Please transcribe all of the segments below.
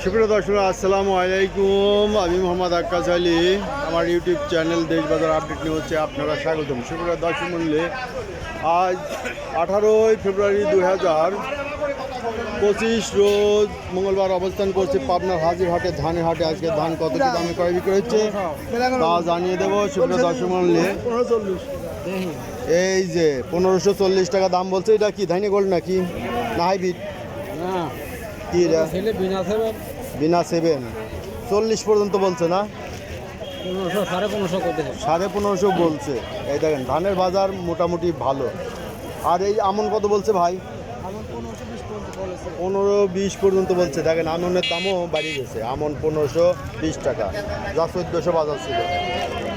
সুপ্রিয় দর্শক, আসসালামু আলাইকুম। আমি মোহাম্মদ আক্কাস আলী। আমার ইউটিউব চ্যানেল দেশ বাজার আপডেট নিউজে আপনারা স্বাগতম। সুপ্রিয় দর্শক মূল্যে আজ 18 ফেব্রুয়ারি 2025 রোজ মঙ্গলবার অবস্থান করছে পাবনার হাজিরহাটে ধানের হাটে। আজকে ধান কত কি দামে ক্রয় বিক্রি হচ্ছে তা জানিয়ে দেবো। সুপ্রিয় দর্শক মূল্যে এই যে 1540 টাকা দাম বলছে। এটা কি ধানি গোল্ড নাকি না হাইব্রিড? কি বিনা 7 40 পর্যন্ত বলছে না, 1550 বলছে। এই দেখেন ধানের বাজার মোটামুটি ভালো। আর এই আমন কত বলছে ভাই? 15-20 পর্যন্ত বলছে। দেখেন আমনের দামও বাড়িয়ে গেছে। আমন 1520 টাকা, যা 1400 বাজার ছিল।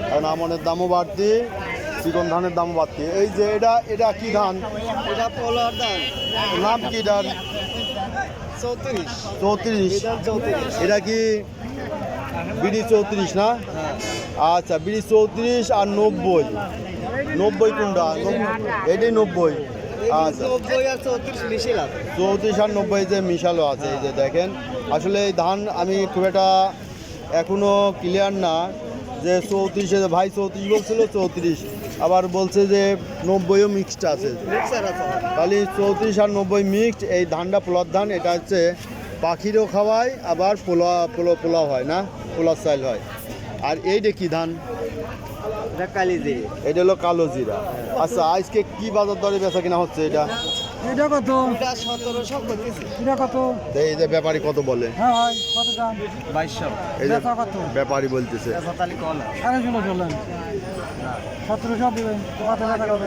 কারণ আমনের দামও বাড়তি, চিকন ধানের দামও বাড়তি। এই যে এটা কি ধান? এটা পোলার ধান। নাম কি এটার? 34। এটা কি বিডি 34 না? আচ্ছা, বিডি 34 আর 90 কোনটা? এটাই 90। আচ্ছা, 34 আর 90 যে মিশালো আছে। এই যে দেখেন, আসলে এই ধান আমি খুব একটা এখনো ক্লিয়ার না যে 34 ভাই 34 বলছিল, 34 আবার বলছে যে 90ও মিক্সড আছে। তাহলে 34 আর 90 মিক্সড। এই ধানটা পোলার ধান। এটা হচ্ছে পাখিরও খাওয়ায়, আবার পোলাও হয় না, পোলার চাইল হয়। আর এইটা কি ধান? এটা হলো কালো জিরা। আচ্ছা, আজকে কি বাজার দরে বেচা কিনা হচ্ছে? এটা কত? 1700। এটা কত? এই যে ব্যাপারী কত বলে? হ্যাঁ ভাই, কত দাম? 2200। এই যে বেচা কত? ব্যাপারী বলতেছে 1700 দিবেন। কত টাকা হবে?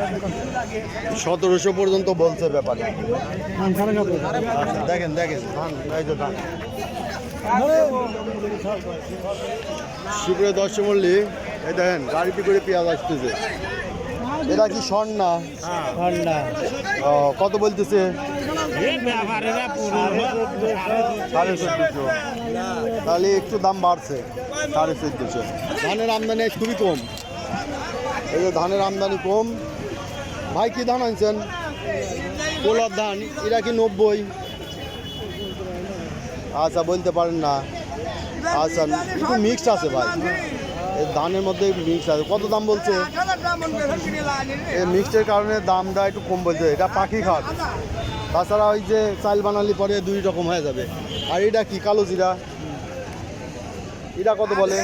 1700 পর্যন্ত বলছে ব্যাপারী। 1700। আচ্ছা, দেখেন ধান, এই যে ধান। সুপ্রিয় দর্শক মল্লিক, এই দেখেন গাড়িতে করে পেঁয়াজ আসতেছে। এটা কি স্বর্ণা? কত বলতেছে? 1450। তাহলে একটু দাম বাড়ছে, 1450। ধানের আমদানি আজ খুবই কম। এই যে ধানের আমদানি কম। ভাই কি ধান আনছেন? পোলার ধান। এটা কি 90? আচ্ছা, বলতে পারেন না। আচ্ছা, একটু মিক্সড আছে ভাই, এই ধানের মধ্যে মিক্স আছে। কত দাম বলছে? এই মিক্সডের কারণে দামটা একটু কম বলছে। এটা পাখি খাট। তাছাড়া ওই যে চাল বানালি পরে 2 রকম হয়ে যাবে। আর এটা কি কালো জিরা? এটা কত বলে?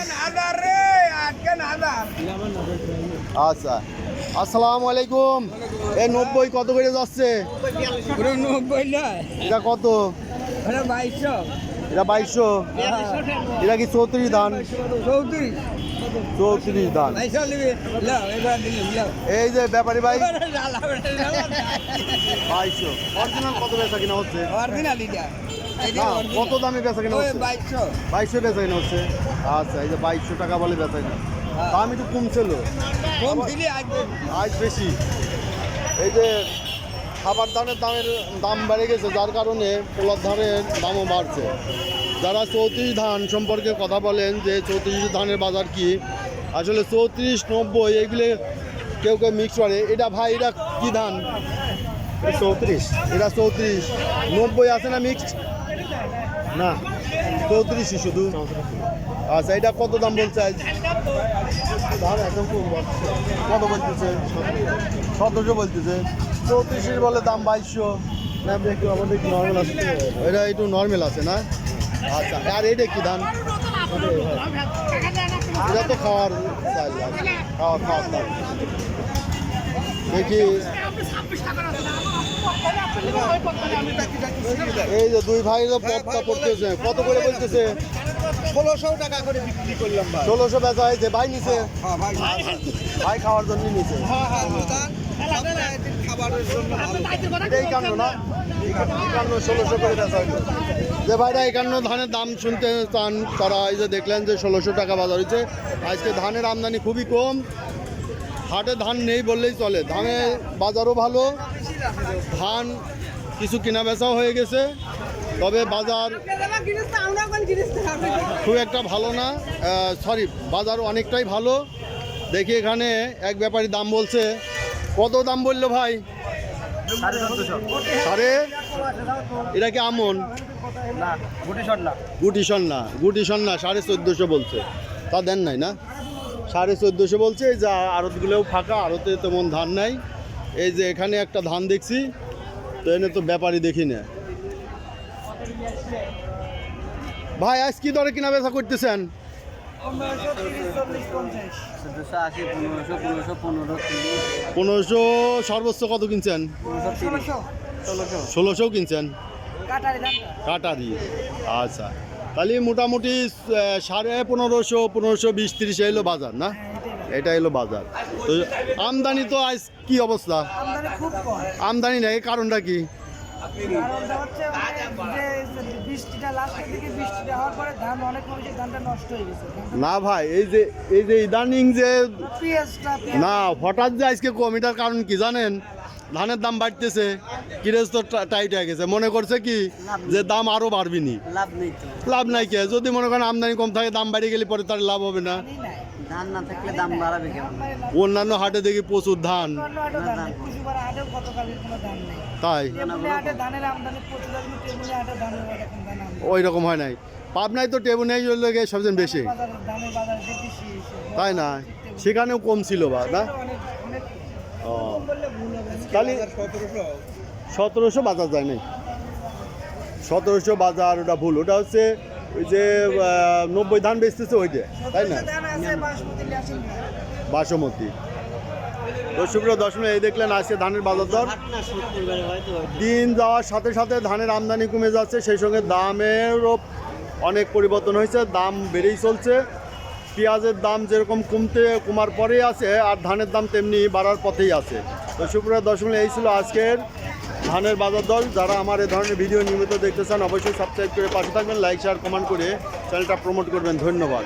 আচ্ছা, আসসালামু আলাইকুম। এই 90 কত করে যাচ্ছে? এটা কত? এটা 2200। এটা কি 34 ধান? 34 ধান। এই যে ব্যাপারী ভাই 2200। অরিজিনাল কত বেচা কিনা হচ্ছে? কত দামে বেচা কিনা হচ্ছে? 2200 বেচা কিনা হচ্ছে। আচ্ছা, এই যে 2200 টাকা বলে বেচা কিনা। দাম একটু কমছিল, আজ বেশি। এই যে খাবার ধানের দাম বেড়ে গেছে, যার কারণে পোলার ধানের দামও বাড়ছে। যারা 34 ধান সম্পর্কে কথা বলেন যে 34 ধানের বাজার কি, আসলে 34, 90 এগুলো কেউ মিক্স করে। এটা ভাই এটা কি ধান? 34। এটা 34। 90 আছে না মিক্সড? না, 34 শুধু। আচ্ছা, এটা কত দাম বলছে আজ? দাম একদম কত বলতেছে? 1700 বলতেছে। 34 বলে দাম 2200। নর্মাল আছে, এটা একটু নর্মাল আছে না? আচ্ছা, আর এটা কি ধান? এটা তো খাওয়ার চাল, খাওয়ার চাল। দেখি এই যে দুই ভাই পথটা পড়তেছে। কত করে বলতেছে? 1600 টাকা করে বিক্রি করলাম। 1600 বেচা হয়েছে। ভাই নিছে? ভাই খাওয়ার জন্য নিছে। খাবারের জন্য এই কারণ না, 1600 করে বেচা হইলো। যে ভাইরা একান্ন ধানের দাম শুনতে চান, তারা এই যে দেখলেন যে 1600 টাকা বাজার হয়েছে। আজকে ধানের আমদানি খুবই কম। হাটে ধান নেই বললেই চলে। ধানের বাজারও ভালো, ধান কিছু কেনা বেচাও হয়ে গেছে। তবে বাজার খুব একটা ভালো না, সরি, বাজার অনেকটাই ভালো। দেখি এখানে এক ব্যাপারী দাম বলছে। কত দাম বললো ভাই? 1450। এটা কি আমন? না গুটি শট না। গুটি সন্না 1450 বলছে, তা দেন নাই না? 1450 বলছে। এই যে আড়তগুলোও ফাঁকা, আড়তে তেমন ধান নাই। এই যে এখানে একটা ধান দেখছি, তো এনে তো ব্যাপারই দেখি না। ভাই আজ কি দরে কিনা বেচা করতেছেন? 1500 সর্বোচ্চ কত কিনছেন? 1600 কিনছেন কাটারি। আচ্ছা, তাহলে মোটামুটি 1550, 1520, 30 এলো বাজার না? এটা এলো বাজার। তো আমদানি তো আজ কি অবস্থা? খুব কম। আমদানি নেই, কারণটা কি? কারণটা হচ্ছে যে বৃষ্টিটা লাস্টের দিকে বৃষ্টিটা হওয়ার পরে ধান অনেক কমেছে, ধানটা নষ্ট হয়ে গেছে। না ভাই, এই যে ইদানিং যে পেঁয়াজটা না হঠাৎ যে আজকে কম, এটার কারণ কি জানেন? ধানের দাম বাড়তেছে, কিরেজ তো টাইট হয়ে গেছে, মনে করছে কি যে দাম আরো বাড়বিনি। লাভ নেই তো। লাভ নাই কে? যদি মনে করেন আমদানি কম থাকে, দাম বাড়িয়ে গেলে পরে তার লাভ হবে না। ধান না থাকলে দাম বাড়াবে কেমন? অন্যান্য হাটে দেখি প্রচুর ধান, তাই ধানের আমদানি প্রচুর, টেবিলে হাটে ধানের এরকম ধান আমদানি। ওই রকম হয় নাই। পাবনায় তো টেবু নেই লেগে সবচেয়ে বেশি, ধানের বাজার বেশি। তাই না? সেখানেও কম ছিল বা না? ও, তাহলে 1700 বাজার যায় নাই। 1700 বাজার ওটা ভুল, ওটা হচ্ছে ওই যে 90 ধান বেচতেছে ওইটা, তাই না? বাসমতি। দর্শক এই দেখলেন আজকে ধানের বাজার দর। দিন যাওয়ার সাথে সাথে ধানের আমদানি কমে যাচ্ছে, সেই সঙ্গে দামেরও অনেক পরিবর্তন হয়েছে, দাম বেড়েই চলছে। পেঁয়াজের দাম যেরকম কমার পরেই আছে, আর ধানের দাম তেমনি বাড়ার পথেই আছে। তো সুপ্রিয় দর্শক, এই ছিল আজকের ধানের বাজার দর। যারা আমার এই ধরনের ভিডিও নিয়মিত দেখতে চান, অবশ্যই সাবস্ক্রাইব করে পাশে থাকবেন, লাইক শেয়ার কমেন্ট করে চ্যানেলটা প্রমোট করবেন। ধন্যবাদ।